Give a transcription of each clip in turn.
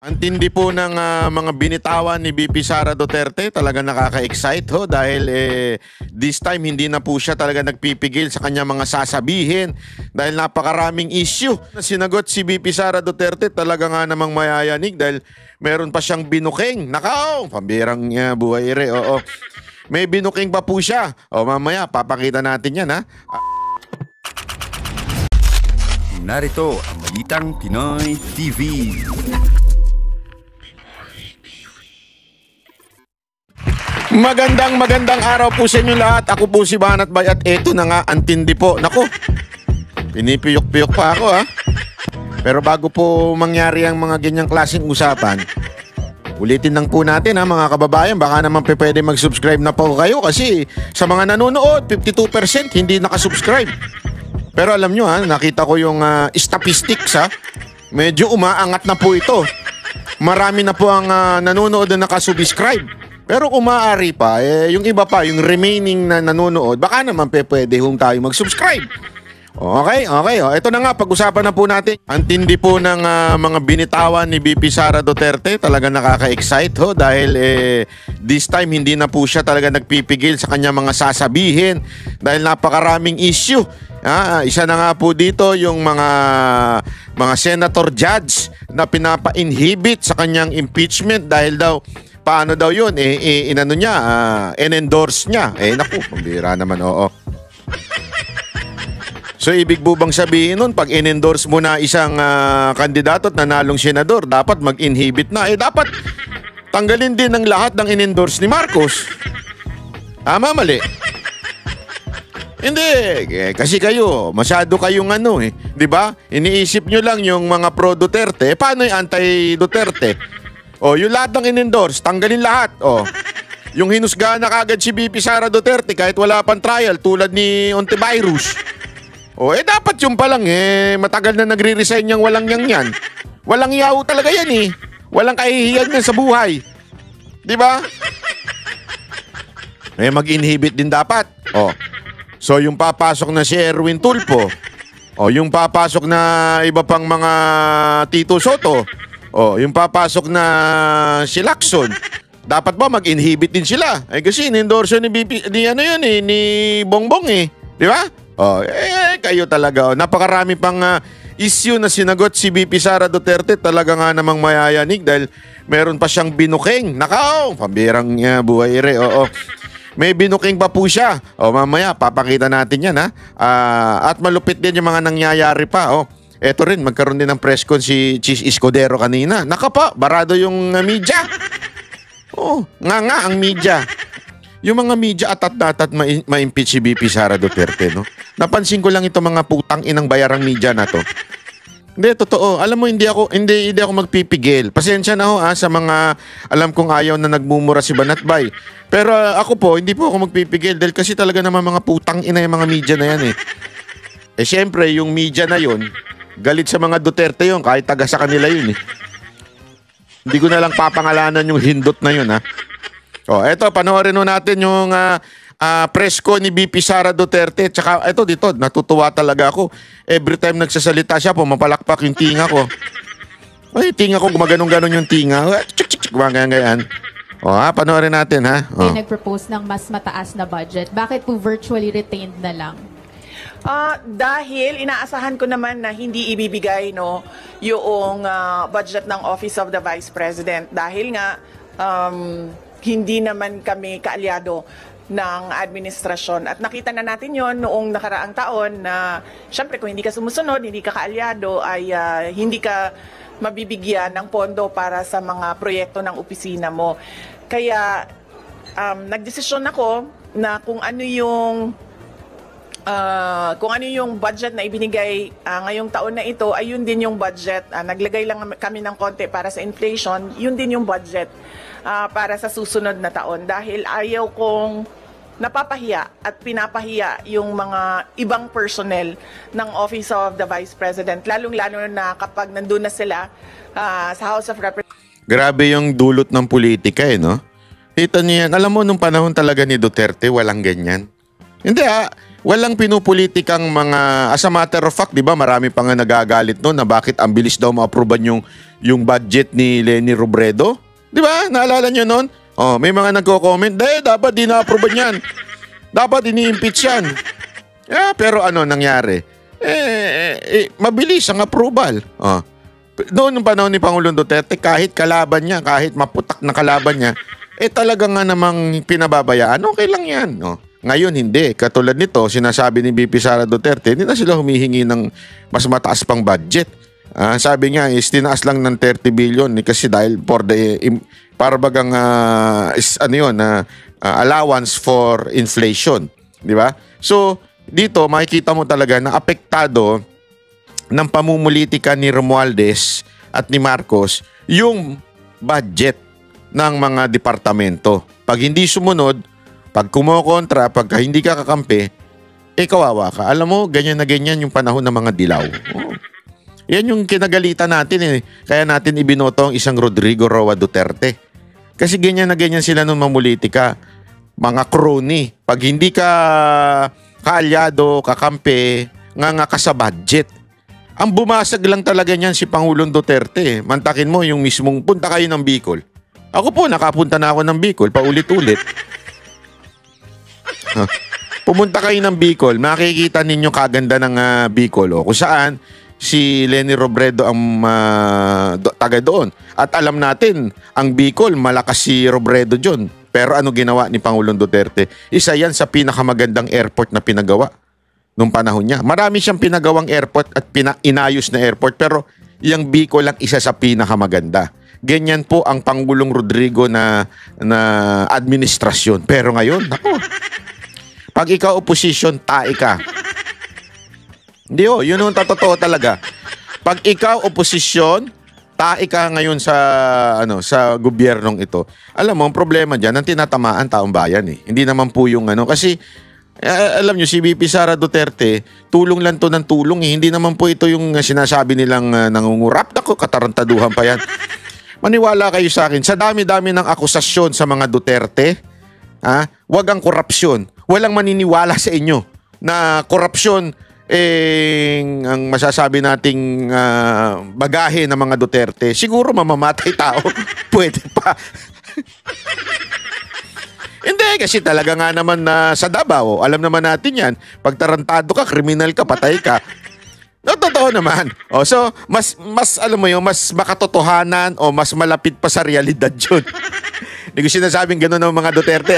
Ang tindi po ng mga binitawan ni VP Sara Duterte, talaga nakaka-excite ho dahil this time hindi na po siya talaga nagpipigil sa kanya mga sasabihin dahil napakaraming issue na sinagot si VP Sara Duterte, talaga nga namang mayayanig dahil meron pa siyang binuking. Nakaw, pambirang buhay re, oo. May binuking pa po siya. O mamaya, papakita natin yan ha. Narito ang Balitang Pinoy TV. Magandang araw po sa inyo lahat. Ako po si Banat Bay at eto na nga, ang tindi po. Nako, pinipiyok-piyok pa ako ha. Pero bago po mangyari ang mga ganyang klaseng usapan, ulitin lang po natin ha mga kababayan. Baka naman pwede mag-subscribe na po kayo kasi sa mga nanonood, 52% hindi nakasubscribe. Pero alam nyo ha, nakita ko yung statistics ha. Medyo umaangat na po ito. Marami na po ang nanonood na nakasubscribe. Pero kung maaari pa, yung iba pa, yung remaining na nanonood, baka naman pwede hong tayo mag-subscribe. Okay. Ito na nga, pag-usapan na po natin. Ang tindi po ng mga binitawan ni VP Sara Duterte, talaga nakaka-excite ho dahil this time hindi na po siya talaga nagpipigil sa kanya mga sasabihin dahil napakaraming issue. Isa na nga po dito yung mga senator judge na pinapa-inhibit sa kanyang impeachment dahil daw paano daw yun? Inano niya, in-endorse niya. Naku, pambira naman, oo. So, ibig bang sabihin nun, pag in-endorse mo na isang kandidato at nanalong senador, dapat mag-inhibit na. Dapat tanggalin din ng lahat ng in-endorse ni Marcos. Mali. Hindi, kasi kayo, masyado kayong di ba? Iniisip nyo lang yung mga pro-Duterte, paano yung anti-Duterte? Yung lahat ng in-endorse, tanggalin lahat. Yung hinusgahan na kagad si VP Sara Duterte kahit wala pang trial tulad ni Ontiveros. Dapat yung pa lang matagal na nagre-resign yung walang yan. Walang yaw talaga yan Walang kahihiyan yan sa buhay. Di ba? Mag-inhibit din dapat. So yung papasok na si Erwin Tulfo, yung papasok na iba pang mga Tito Soto, yung papasok na si Lacson, dapat ba mag-inhibit din sila? Kasi in-endorse ni BP, ni Bongbong di ba? Kayo talaga. Napakarami pang issue na sinagot si VP Sara Duterte, talaga nga namang mayayanig dahil meron pa siyang binuking. Nakaw, pambirang buhay re, oo. May binuking pa po siya. Mamaya, papakita natin yan ha. At malupit din yung mga nangyayari pa. Eto rin, magkaroon din ng press con si Chis Escudero kanina. Naka pa, barado yung media. Nga ang media. Yung mga media atat ma-impeach si VP Sara Duterte, no? Napansin ko lang itong mga putang inang bayarang media na to. Hindi, totoo. Alam mo, hindi ako magpipigil. Pasensya na ho sa mga alam kong ayaw na nagmumura si Banat Bay. Pero ako po, hindi po ako magpipigil dahil kasi talaga naman mga putang ina yung mga media na yan Siyempre, yung media na yun, galit sa mga Duterte yun, kahit taga sa kanila yun Hindi ko na lang papangalanan yung hindot na yun eto, panoorin natin yung press ko ni VP Sara Duterte. Tsaka ito dito, natutuwa talaga ako. Every time nagsasalita siya, pumapalakpak yung tinga ko. Tinga ko, gumaganong-ganon yung tinga. Chik-chik-chik, gumaganyan. Panoorin natin ha. Nag-propose ng mas mataas na budget. Bakit po virtually retained na lang? Dahil inaasahan ko naman na hindi ibibigay yung budget ng Office of the Vice President dahil nga hindi naman kami kaalyado ng administrasyon. At nakita na natin yon noong nakaraang taon na syempre kung hindi ka sumusunod, hindi ka kaalyado ay hindi ka mabibigyan ng pondo para sa mga proyekto ng opisina mo. Kaya nagdesisyon ako na kung ano yung budget na ibinigay ngayong taon na ito, ay yun din yung budget. Naglagay lang kami ng konti para sa inflation, yun din yung budget para sa susunod na taon. Dahil ayaw kong napapahiya at pinapahiya yung mga ibang personnel ng Office of the Vice President, lalong-lalo na kapag nandun na sila sa House of Representatives. Grabe yung dulot ng politika no? Kita niyo yan. Alam mo, nung panahon talaga ni Duterte, walang ganyan. Hindi walang pinupolitikang mga, as a matter of fact, di ba, marami pa nga nagagalit noon na bakit ang bilis daw ma-approvean yung budget ni Leni Robredo. Di ba? Naalala nyo noon? Oh, may mga nagko-comment, dapat di na-approvean yan. Dapat ini-impeach yan. Pero ano nangyari? Mabilis ang approval. Oh. Noon ng panahon ni Pangulong Duterte, kahit kalaban niya, kahit maputak na kalaban niya, talaga nga namang pinababayaan. Okay lang yan. Oh. Ngayon, hindi. Katulad nito, sinasabi ni VP Sara Duterte, hindi na sila humihingi ng mas mataas pang budget. Sabi niya, tinaas lang ng 30 billion kasi dahil for the, para bagang, allowance for inflation. Di ba? So, dito, makikita mo talaga na apektado ng pamumulitika ni Romualdez at ni Marcos yung budget ng mga departamento. Pag hindi sumunod, pag kumokontra, pagka hindi ka kakampi, kawawa ka. Alam mo, ganyan na ganyan yung panahon ng mga dilaw. Oh. Yan yung kinagalitan natin Kaya natin ibinoto ang isang Rodrigo Roa Duterte. Kasi ganyan na ganyan sila nung mamulitika. Mga crony. Pag hindi ka kaalyado, kakampi, nga ka sa budget. Ang bumasag lang talaga niyan si Pangulong Duterte. Mantakin mo yung mismong punta kayo ng Bicol. Ako po, nakapunta na ako ng Bicol, paulit-ulit. Pumunta kayo ng Bicol, makikita ninyo kaganda ng Bicol. Kung saan si Leni Robredo ang taga doon. At alam natin, ang Bicol, malakas si Robredo dyan. Pero ano ginawa ni Pangulong Duterte? Isa yan sa pinakamagandang airport na pinagawa nung panahon niya. Marami siyang pinagawang airport at inayos na airport, pero yung Bicol lang isa sa pinakamaganda. Ganyan po ang Pangulong Rodrigo na administrasyon. Pero ngayon, pag ikaw opposition, tae ka. Hindi yun yung totoo talaga. Pag ikaw opposition, tae ka ngayon sa gobyernong ito. Alam mo, ang problema diyan, ang tinatamaan taong bayan Hindi naman po yung kasi alam nyo, si VP Sara Duterte, tulong lang to ng tulong Hindi naman po ito yung sinasabi nilang nangungurap. Ako, katarantaduhan pa yan. Maniwala kayo sa akin, sa dami-dami ng akusasyon sa mga Duterte, wag ang korupsyon. Walang maniniwala sa inyo na korupsyon ang masasabi nating bagahe ng mga Duterte. Siguro mamamatay tao. Pwede pa. Hindi, kasi talaga nga naman sa Davao, alam naman natin yan, pag tarantado ka, kriminal ka, patay ka. No, totoo naman. So, mas alam mo yun, mas makatotohanan o mas malapit pa sa realidad yun. Hindi ko sinasabing gano'n ng mga Duterte,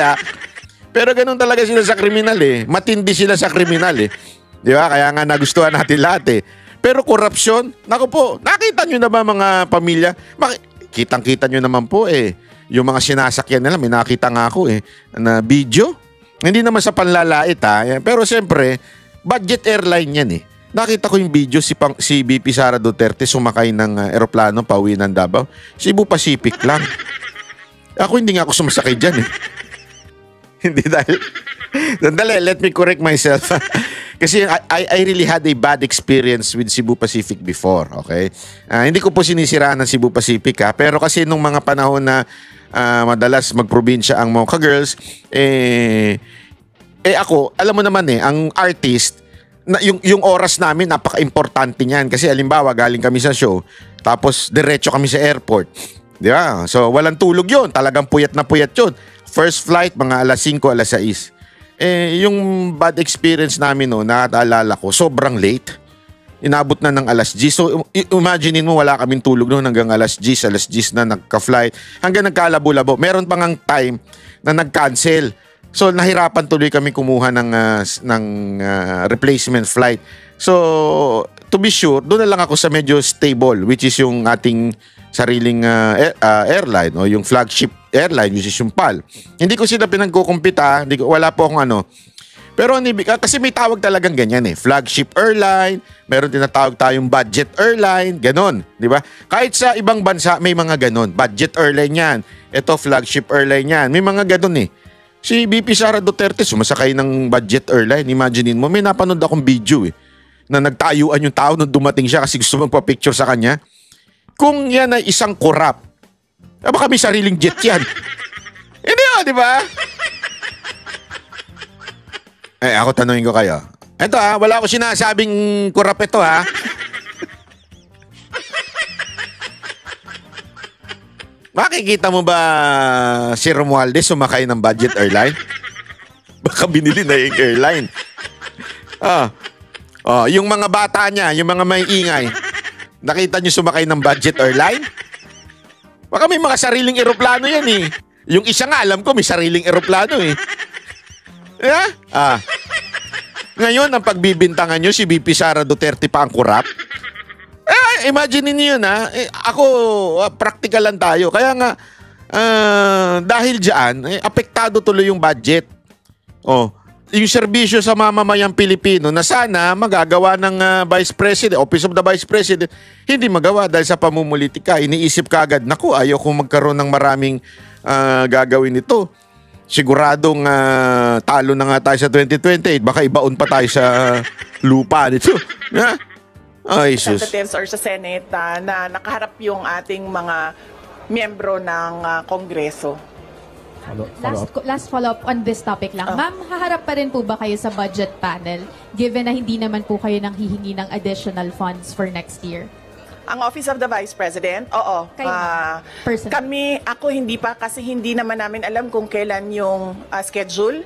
Pero gano'n talaga sila sa kriminal, Matindi sila sa kriminal, Di ba? Kaya nga nagustuhan natin lahat, Pero korupsyon, naku po, nakita nyo na ba mga pamilya? Kitang-kita nyo naman po, yung mga sinasakyan nila, may nakita nga ako, na video. Hindi naman sa panlalait, Pero siyempre, budget airline yan, Nakita ko yung video si VP Sara Duterte sumakay ng eroplano pauwi ng Davao. Cebu Pacific lang. Ako hindi nga ako sumasakay dyan, Hindi dahil... Sandali, let me correct myself. Kasi I really had a bad experience with Cebu Pacific before, okay? Hindi ko po sinisiraan ng Cebu Pacific, Pero kasi nung mga panahon na madalas magprobinsya ang Mocha Girls, ako, alam mo naman ang artist, yung oras namin, napaka-importante niyan. Kasi alimbawa, galing kami sa show, tapos diretso kami sa airport. Di ba? So, walang tulog yun. Talagang puyat na puyat yun. First flight, mga alas 5, alas 6. Yung bad experience namin nakaalala ko, sobrang late. Inabot na ng alas 10. So, imaginein mo, wala kaming tulog noon hanggang alas 10 na nagka-flight. Hanggang nagkalabo-labo. Meron pang ang time na nag-cancel. So, nahirapan tuloy kami kumuha ng replacement flight. So, to be sure, doon na lang ako sa medyo stable, which is yung ating sariling airline o yung flagship airline, which is yung PAL. Hindi ko sila pinagkukumpita, wala po akong Pero kasi may tawag talagang ganyan flagship airline, meron tinatawag tayong budget airline, ganon, di ba? Kahit sa ibang bansa may mga ganon, budget airline yan, ito flagship airline yan, may mga ganon Si VP Sara Duterte sumasakay ng budget airline. Imaginein mo, may napanood akong video na nagtayuan yung tao nung dumating siya kasi gusto magpa-picture sa kanya. Kung yan ay isang korap, baka may sariling jet yan. Hindi di ba? Ako tanungin ko kayo. Ito wala ko sinasabing kurap ito Makikita mo ba si Romualdez sumakay ng budget airline? Baka binili na yung airline. Yung mga bata niya, yung mga may ingay, nakita niyo sumakay ng budget airline? Baka may mga sariling eroplano yan Yung isa nga, alam ko may sariling eroplano Ngayon, ang pagbibintangan nyo, si VP Sara Duterte pa ang kurap. Imagine niyo yun ako, practical lang tayo. Kaya nga, dahil dyan, apektado tuloy yung budget. Yung serbisyo sa mamamayang Pilipino na sana magagawa ng Vice President, Office of the Vice President, hindi magawa dahil sa pamumulitika. Iniisip ka agad, naku, ayaw kong magkaroon ng maraming gagawin ito. Siguradong talo na nga tayo sa 2028. Baka ibaon pa tayo sa lupa nito. Ay, sus. Representatives or sa Senate na nakaharap yung ating mga miyembro ng Kongreso. Last follow-up on this topic lang. Ma'am, haharap pa rin po ba kayo sa budget panel given na hindi naman po kayo nang hihingi ng additional funds for next year? Ang Office of the Vice President, oo. Personally. Ako hindi pa kasi hindi naman namin alam kung kailan yung schedule.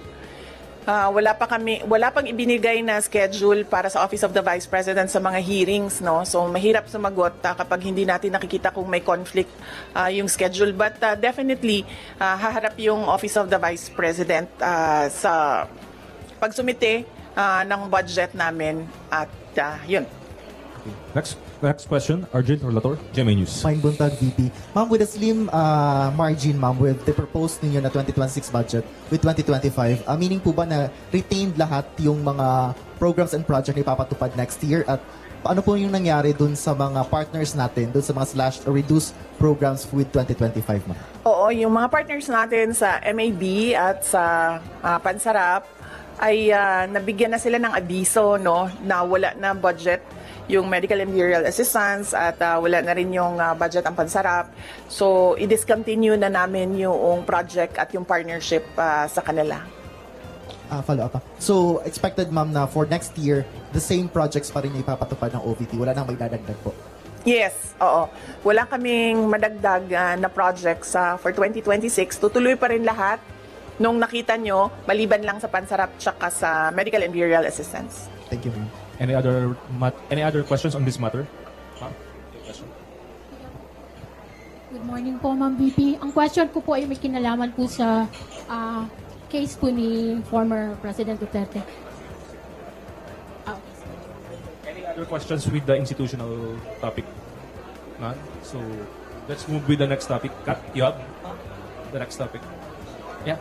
Wala pang ibinigay na schedule para sa Office of the Vice President sa mga hearings, no? So mahirap sumagot kapag hindi natin nakikita kung may conflict yung schedule. But definitely haharap yung Office of the Vice President sa pagsumite ng budget namin at yun. Next question, Arjun Relator, GMA News. Fine Buntag, VP. Ma'am, with a slim margin, ma'am, with the proposed ninyo na 2026 budget with 2025, meaning po ba na retained lahat yung mga programs and project na ipapatupad next year? At ano po yung nangyari dun sa mga partners natin, dun sa mga slashed or reduced programs with 2025, ma'am? Oo, yung mga partners natin sa MAB at sa Pansarap ay nabigyan na sila ng abiso, no, na wala na budget yung medical and burial assistance at wala na rin yung budget ang Pansarap. So, i-discontinue na namin yung project at yung partnership sa kanila. Follow up. So, expected, ma'am, na for next year, the same projects pa rin yung ipapatupad ng OVP. Wala nang may dadagdag po. Yes, oo. Wala kaming madagdag na projects for 2026. Tutuloy pa rin lahat nung nakita nyo, maliban lang sa Pansarap tsaka sa medical and burial assistance. Thank you, ma'am. Any other questions on this matter? Ma'am? Good morning po, Ma'am VP. Ang question ko po ay may kinalaman po sa case po ni former President Duterte. Any other questions with the institutional topic? None? So, let's move with the next topic. Kat, you have the next topic? Yeah.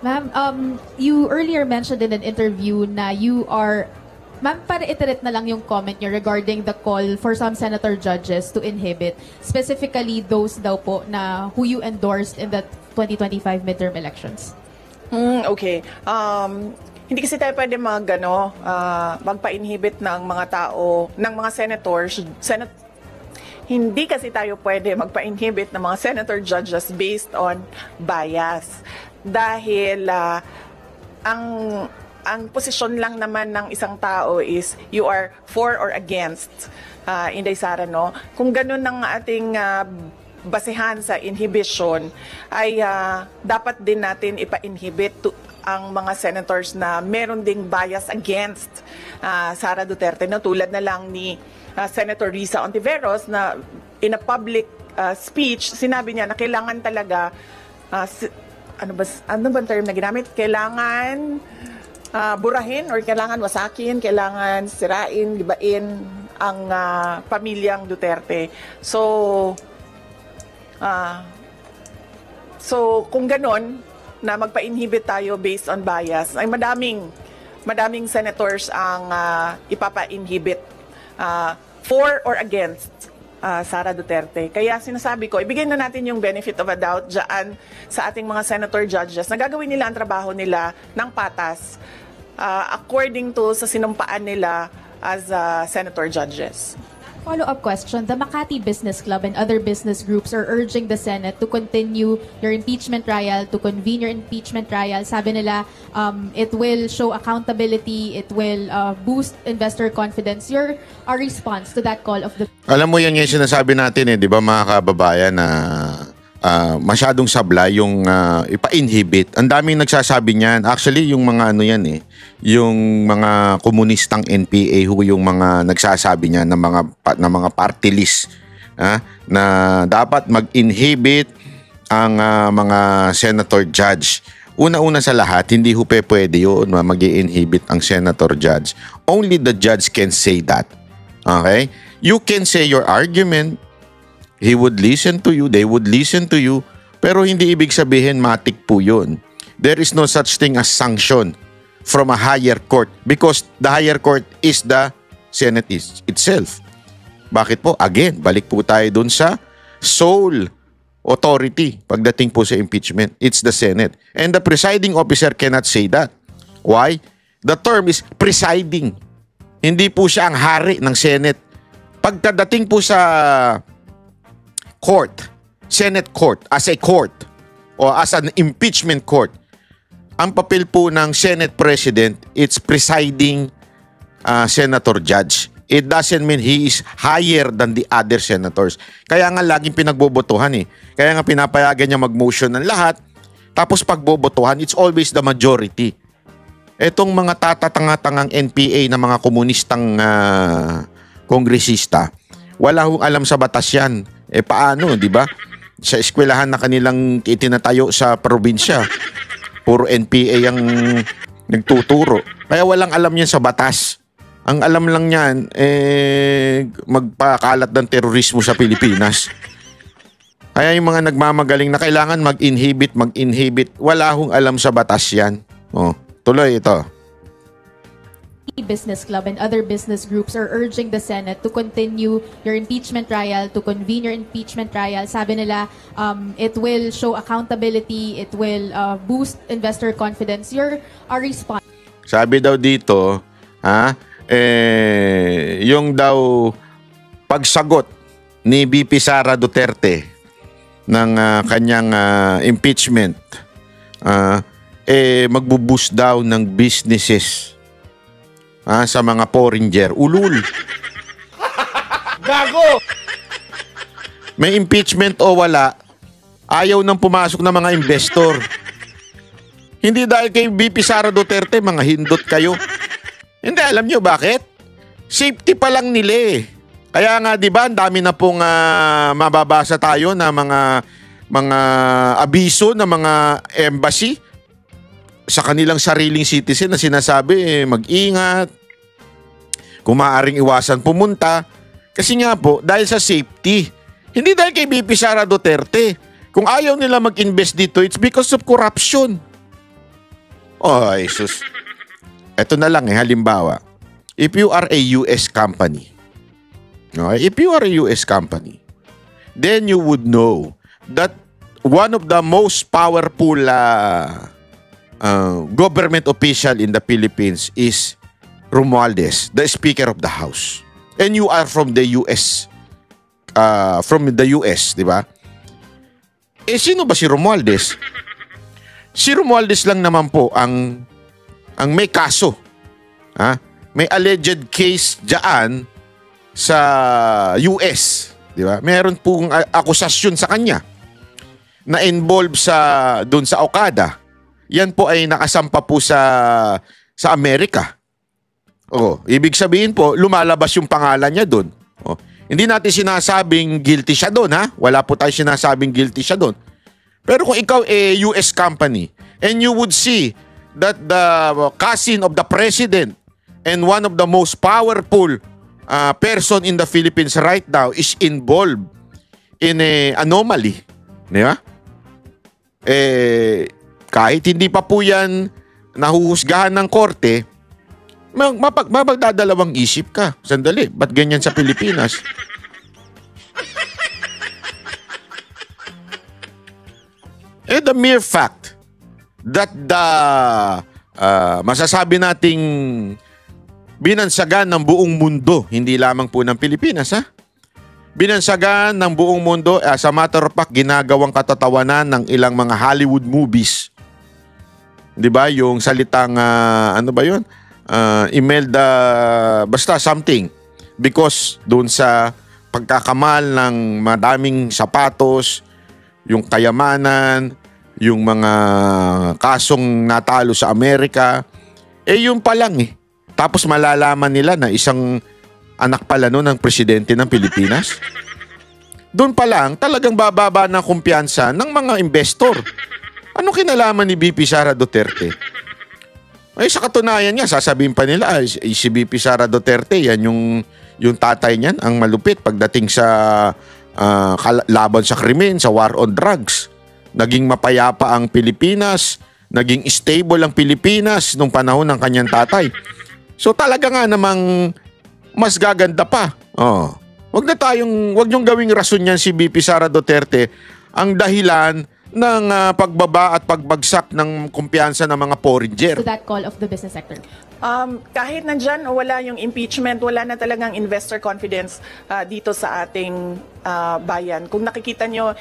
Ma'am, you earlier mentioned in an interview na you are... Ma'am, para iterate na lang yung comment niyo regarding the call for some senator judges to inhibit, specifically those daw po na who you endorsed in the 2025 midterm elections. Okay. Hindi kasi tayo pwede magpa-inhibit ng mga tao, ng mga senators, hindi kasi tayo pwede magpa-inhibit ng mga senator judges based on bias. Dahil ang posisyon lang naman ng isang tao is you are for or against, Inday Sara, no? Kung ganun ang ating basehan sa inhibition, ay dapat din natin ipa-inhibit ang mga senators na meron ding bias against Sara Duterte, no? Tulad na lang ni Senator Risa Ontiveros na in a public speech, sinabi niya na kailangan talaga ano ba term na ginamit? Kailangan burahin or kailangan wasakin, kailangan sirain, libain ang pamilyang Duterte. So kung ganon, na magpa-inhibit tayo based on bias, ay madaming senators ang ipapa-inhibit for or against Sara Duterte. Kaya sinasabi ko, ibigay na natin yung benefit of a doubt dyan sa ating mga senator judges na gagawin nila ang trabaho nila ng patas according to sa sinumpaan nila as senator judges. Follow-up question. The Makati Business Club and other business groups are urging the Senate to continue your impeachment trial, to convene your impeachment trial. Sabi nila, it will show accountability, it will boost investor confidence. Your response to that call of the... Alam mo yan yung sinasabi natin di ba mga kababayan na masyadong sablay yung ipa-inhibit. Ang daming nagsasabi niyan. Actually, yung mga ano yan yung mga komunistang NPA yung mga nagsasabi niyan ng mga party list na dapat mag-inhibit ang mga senator judge. Una-una sa lahat, hindi pwede yun mag-inhibit ang senator judge. Only the judge can say that. Okay? You can say your argument. He would listen to you, they would listen to you, pero hindi ibig sabihin matik po yun. There is no such thing as sanction from a higher court because the higher court is the Senate itself. Bakit po? Again, balik po tayo dun sa sole authority pagdating po sa impeachment. It's the Senate. And the presiding officer cannot say that. Why? The term is presiding. Hindi po siya ang hari ng Senate. Pagkadating po sa court, Senate court, as a court o as an impeachment court, ang papel po ng Senate President, it's presiding senator judge. It doesn't mean he is higher than the other senators. Kaya nga laging pinagbobotohan Kaya nga pinapayagan niya mag-motion ng lahat. Tapos pagbobotohan, it's always the majority. Etong mga tatatanga-tangang NPA na mga komunistang kongresista, wala hong alam sa batas yan. Paano, di ba? Sa eskwelahan na kanilang itinatayo sa probinsya, puro NPA ang nagtuturo. Kaya walang alam yan sa batas. Ang alam lang yan, magpakalat ng terorismo sa Pilipinas. Kaya yung mga nagmamagaling na kailangan mag-inhibit, wala hong alam sa batas yan. Tuloy ito. Business Club and other business groups are urging the Senate to continue your impeachment trial, to convene your impeachment trial. Sabi nila, it will show accountability, it will boost investor confidence. Your response? Sabi daw dito, yung daw pagsagot ni VP Sara Duterte ng kanyang impeachment, magbuboost daw ng businesses sa mga foreigner. Ulul. Gago! May impeachment o wala, ayaw nang pumasok ng mga investor. Hindi dahil kay VP Sara Duterte, mga hindot kayo. Hindi, alam nyo bakit? Safety pa lang nila Kaya nga, di ba, ang dami na pong mababasa tayo na mga abiso ng mga embassy sa kanilang sariling citizen na sinasabi, mag-ingat, kung maaaring iwasan pumunta. Kasi nga po, dahil sa safety. Hindi dahil kay VP Sara Duterte. Kung ayaw nila mag-invest dito, it's because of corruption. Oh, Jesus. Ito na lang halimbawa. If you are a US company, then you would know that one of the most powerful government official in the Philippines is Romualdez, the Speaker of the House. And you are from the US. Di ba? Sino ba si Romualdez? Si Romualdez lang naman po ang may kaso. May alleged case diyan sa US, di ba? Meron pong akusasyon sa kanya na involved doon sa Okada. Yan po ay nakasampa po sa Amerika. Ibig sabihin po, lumalabas yung pangalan niya doon. Hindi natin sinasabing guilty siya doon, Wala po tayo sinasabing guilty siya doon. Pero kung ikaw US company and you would see that the cousin of the president and one of the most powerful person in the Philippines right now is involved in an anomaly. Di ba? Kahit hindi pa po yan nahuhusgahan ng korte, mapagdadalawang isip ka. Sandali, ba't ganyan sa Pilipinas? The mere fact that masasabi nating binansagan ng buong mundo, hindi lamang po ng Pilipinas, ha? Binansagan ng buong mundo, as a matter of fact, ginagawang katatawanan ng ilang mga Hollywood movies. 'Di ba? Yung salitang ano ba 'yun? Imelda basta something, because doon sa pagkakamal ng madaming sapatos, yung kayamanan, yung mga kasong natalo sa Amerika, yun pa lang eh. Tapos malalaman nila na isang anak pala noon ng presidente ng Pilipinas. Doon pa lang, talagang bababa ng kumpiyansa ng mga investor. Ano kinalaman ni VP Sara Duterte? Ay, sa katunayan nga, sasabihin pa nila, si VP Sara Duterte, yan yung tatay niyan, ang malupit pagdating sa laban sa krimen, sa war on drugs. Naging mapayapa ang Pilipinas, naging stable ang Pilipinas nung panahon ng kanyang tatay. So talaga nga namang mas gaganda pa. Oh. Wag niyong gawing rason yan si VP Sara Duterte ang dahilan ng pagbaba at pagbagsak ng kumpiyansa ng mga foreigner. To that call of the business sector? Kahit nandyan o wala yung impeachment, wala na talagang investor confidence dito sa ating bayan. Kung nakikita nyo,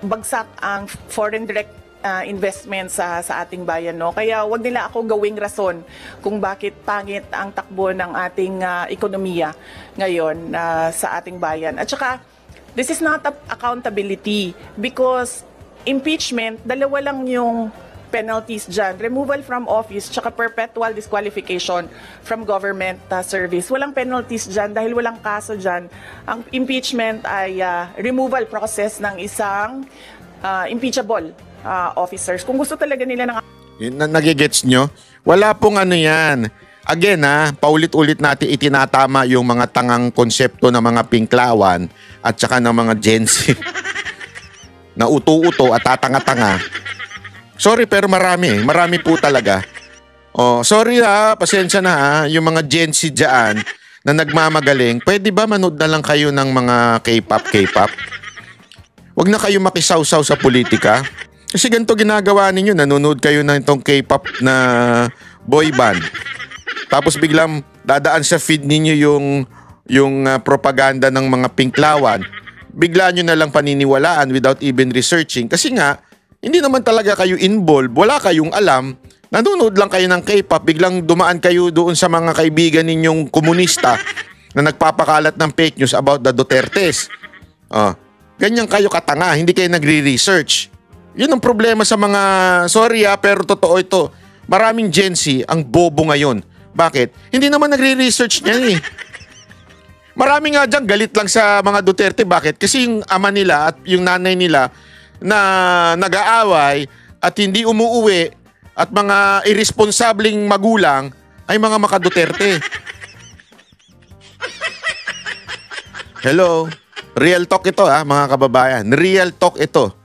bagsak ang foreign direct investment sa ating bayan, no? Kaya wag nila ako gawing rason kung bakit pangit ang takbo ng ating ekonomiya ngayon sa ating bayan. At saka, this is not accountability because impeachment, dalawa lang yung penalties dyan. Removal from office tsaka perpetual disqualification from government service. Walang penalties dyan dahil walang kaso dyan. Ang impeachment ay removal process ng isang impeachable officers. Kung gusto talaga nila ng... Nagigets nyo? Wala pong ano yan. Again paulit-ulit natin itinatama yung mga tangang konsepto ng mga pinklawan at saka ng mga Gen Z na uto-uto at tatanga-tanga. Sorry pero marami po talaga. Oh, sorry pasensya na yung mga Gen Z dyan na nagmamagaling, pwede ba manood na lang kayo ng mga K-pop? Huwag na kayo makisawsaw sa politika. Kasi ganito ginagawa ninyo, nanonood kayo ng itong K-pop na boy band. Tapos biglang dadaan sa feed ninyo yung propaganda ng mga pinklawan. Bigla nyo na lang paniniwalaan without even researching. Kasi nga, hindi naman talaga kayo involved, wala kayong alam. Nanonood lang kayo ng K-pop, biglang dumaan kayo doon sa mga kaibigan ninyong komunista na nagpapakalat ng fake news about the Dutertes. Ganyan kayo katanga, hindi kayo nagre-research. Yun ang problema sa mga, sorry pero totoo ito. Maraming Gen Z ang bobo ngayon. Bakit? Hindi naman nagre-research niyan eh. Marami nga dyan galit lang sa mga Duterte. Bakit? Kasi yung ama nila at yung nanay nila na nag-aaway at hindi umuuwi at mga irresponsabling magulang ay mga maka-Duterte. Hello? Real talk ito mga kababayan. Real talk ito.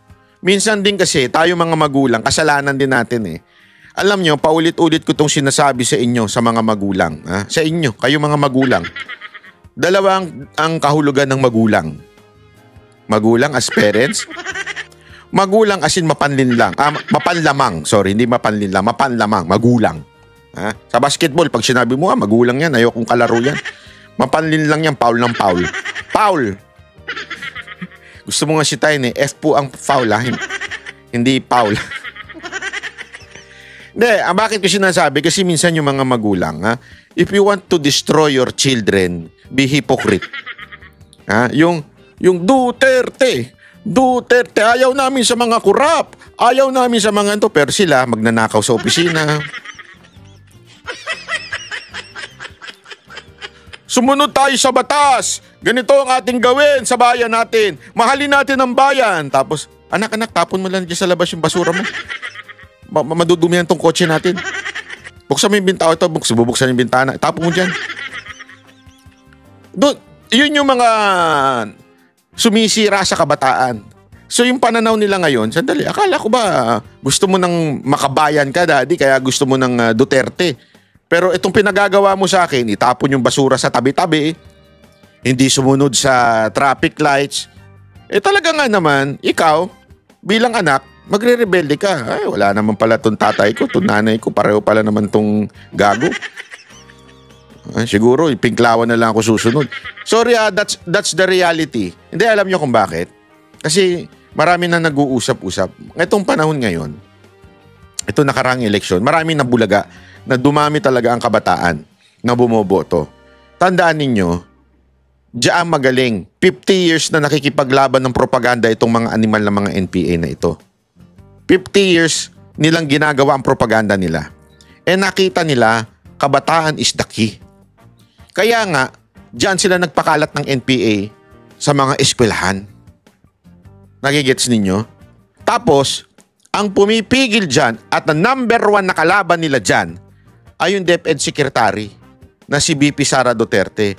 Minsan din kasi tayo mga magulang, kasalanan din natin eh. Alam nyo, paulit-ulit ko itong sinasabi sa inyo, sa mga magulang. Sa inyo, kayo mga magulang. Dalawang ang kahulugan ng magulang. Magulang as parents. Magulang as in mapanlinlang. Mapanlamang. Sorry, hindi mapanlinlang. Mapanlamang. Magulang. Sa basketball, pag sinabi mo, magulang yan. Ayokong kalaro yan. Mapanlinlang yan. Foul ng foul. Foul. Gusto mo nga sitayin F po ang foul Hindi foul. Hindi, bakit ko sinasabi? Kasi minsan yung mga magulang, if you want to destroy your children, be hypocrite. Yung Duterte, ayaw namin sa mga kurap, ayaw namin sa mga ito, pero sila magnanakaw sa opisina. Sumunod tayo sa batas. Ganito ang ating gawin sa bayan natin. Mahalin natin ang bayan. Tapos, anak, tapon mo lang dyan sa labas yung basura mo. Madudumihan tong kotse natin. Buksan mo yung bintana. Ito, bubuksan yung bintana. Tapon mo dyan. Yun yung mga sumisira sa kabataan. So yung pananaw nila ngayon, sandali, akala ko ba gusto mo ng makabayan ka, daddy, kaya gusto mo ng Duterte. Pero itong pinagagawa mo sa akin, itapon yung basura sa tabi-tabi, hindi sumunod sa traffic lights. Talaga nga naman, ikaw, bilang anak, magre-rebelde ka. Ay, wala naman pala tong tatay ko, tong nanay ko, pareho pala naman tong gago. Siguro, pinklawan na lang ako susunod. Sorry, that's the reality. Hindi, alam nyo kung bakit. Kasi marami na nag-uusap-usap. Itong panahon ngayon, ito nakarang eleksyon, marami na bulaga na dumami talaga ang kabataan na bumoboto. Tandaan ninyo, diyan magaling. 50 years na nakikipaglaban ng propaganda itong mga animal na mga NPA na ito. 50 years nilang ginagawa ang propaganda nila. Nakita nila, kabataan is the key. Kaya nga, diyan sila nagpakalat ng NPA sa mga eskwelahan. Nagigets ninyo? Tapos, ang pumipigil dyan at na number 1 na kalaban nila dyan ay yung DepEd Secretary na si BP Sara Duterte.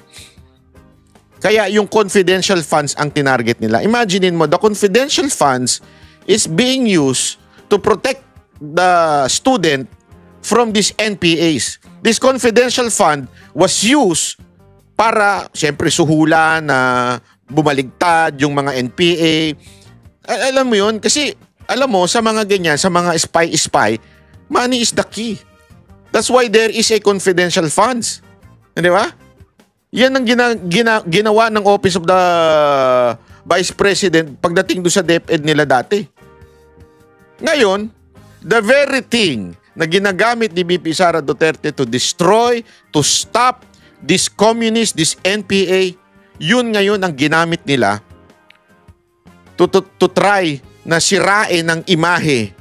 Kaya yung confidential funds ang tinarget nila. Imaginein mo, the confidential funds is being used to protect the student from these NPAs. This confidential fund was used para, siyempre, suhulan na bumaligtad yung mga NPA. Alam mo yun? Kasi, alam mo, sa mga ganyan, sa mga spy, money is the key. That's why there is a confidential funds. Di ba? Yan ang ginawa ng Office of the Vice President pagdating doon sa DepEd nila dati. Ngayon, the very thing na ginagamit ni BP Sara Duterte to destroy, to stop this communist, this NPA, yun ngayon ang ginamit nila to try na sirain ang imahe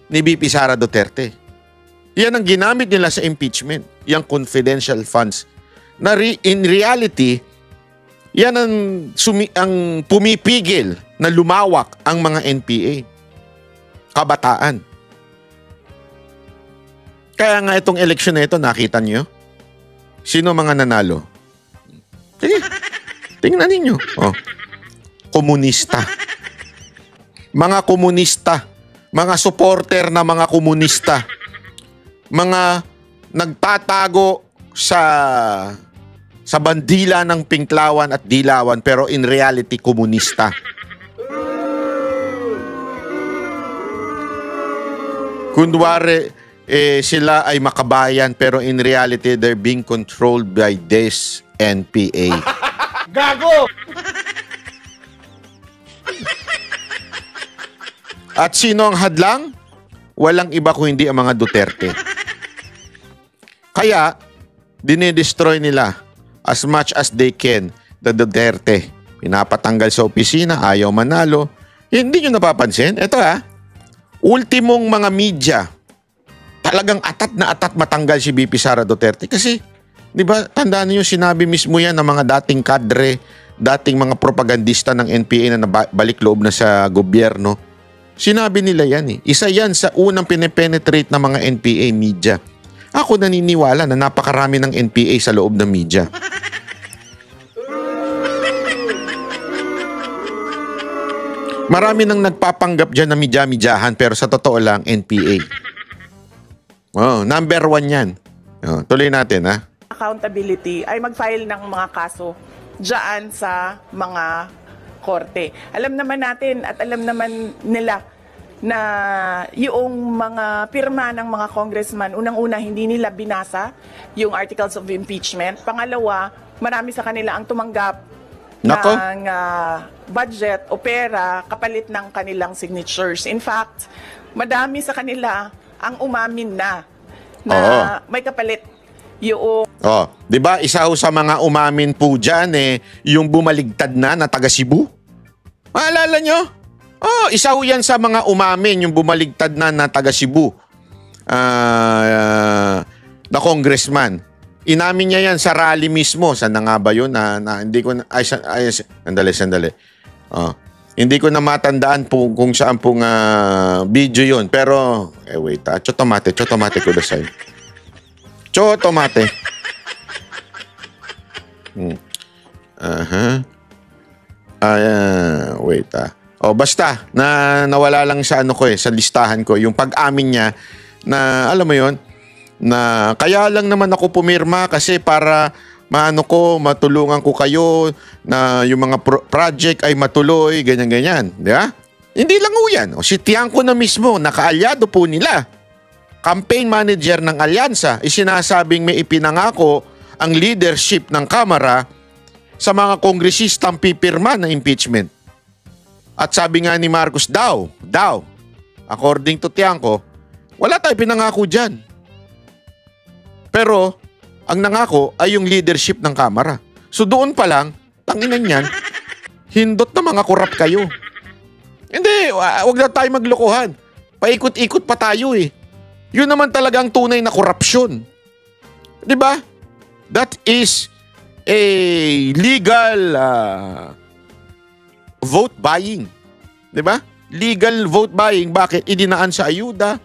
ni BP Sara Duterte. Yan ang ginamit nila sa impeachment, yung confidential funds. Na in reality, yan ang pumipigil na lumawak ang mga NPA. Kabataan. Kaya nga itong eleksyon na ito, nakita niyo? Sino mga nanalo? Sige, tingnan ninyo. Oh. Komunista. Mga komunista. Mga supporter na mga komunista. Mga nagtatago sa bandila ng Pinklawan at Dilawan pero in reality komunista. Kunwari, sila ay makabayan pero in reality they're being controlled by this NPA. Gago! At sino ang hadlang? Walang iba kung hindi ang mga Duterte. Kaya, dinidestroy nila as much as they can the Duterte. Pinapatanggal sa opisina, ayaw manalo. Hindi nyo napapansin? Ito ultimong mga media, talagang atat na atat matanggal si BP Sara Duterte. Kasi, di ba, tandaan niyo sinabi mismo yan ng mga dating kadre, dating mga propagandista ng NPA na balik loob na sa gobyerno. Sinabi nila yan eh. Isa yan sa unang pinepenetrate ng mga NPA media. Ako naniniwala na napakarami ng NPA sa loob ng media. Marami nang nagpapanggap dyan na media-medyahan pero sa totoo lang, NPA. Oh, number 1 yan. Oh, tuloy natin, ha? Accountability ay mag-file ng mga kaso dyan sa mga korte. Alam naman natin at alam naman nila na yung mga pirma ng mga congressman, unang-una hindi nila binasa yung articles of impeachment. Pangalawa, marami sa kanila ang tumanggap ng budget o pera kapalit ng kanilang signatures. In fact, madami sa kanila ang umamin na may kapalit yung... di ba isa ho sa mga umamin po dyan yung bumaligtad na taga Cebu? Maalala nyo? Isa ho yan sa mga umamin, yung bumaligtad na taga Cebu. Na congressman. Inamin niya yan sa rally mismo. Saan na nga ba yun? Hindi ko na... Sandali. Hindi ko na matandaan kung saan pong video yun. Pero, wait. Chotomate ko dasay. Chotomate. Wait. Basta, nawala lang sa sa listahan ko. Yung pag-amin niya na, alam mo yun, na kaya lang naman ako pumirma kasi para matulungan ko kayo na yung mga project ay matuloy, ganyan-ganyan. Di ba? Hindi lang ho yan. Si Tiangco na mismo, nakaalyado po nila. Campaign manager ng alyansa, isinasabing may ipinangako ang leadership ng Kamara sa mga kongresistang pipirma ng impeachment. At sabi nga ni Marcos daw, according to Tiangco, wala tayo pinangako dyan. Pero, ang nangako ay yung leadership ng Kamara. So doon pa lang, tanginan yan, hindot na mga korap kayo. Hindi, wag na tayo maglokohan. Paikot-ikot pa tayo eh. Yun naman talaga ang tunay na korupsyon. 'Di ba? That is a legal vote buying. 'Di ba? Legal vote buying. Bakit? Idinaan sa ayuda,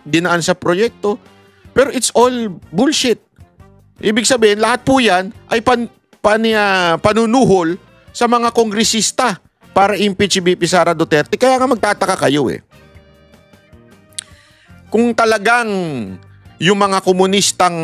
dinaan sa proyekto. Pero it's all bullshit. Ibig sabihin, lahat po yan ay panunuhol sa mga kongresista para impeach si BP Sara Duterte. Kaya nga magtataka kayo eh. Kung talagang yung mga komunistang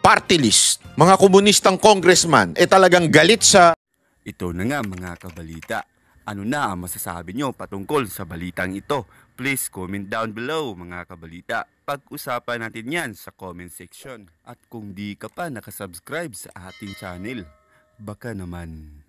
party list, mga komunistang congressman, talagang galit sa... Ito na nga mga kabalita. Ano na ang masasabi nyo patungkol sa balitang ito? Please comment down below mga kabalita. Pag-usapan natin yan sa comment section. At kung di ka pa nakasubscribe sa ating channel, baka naman...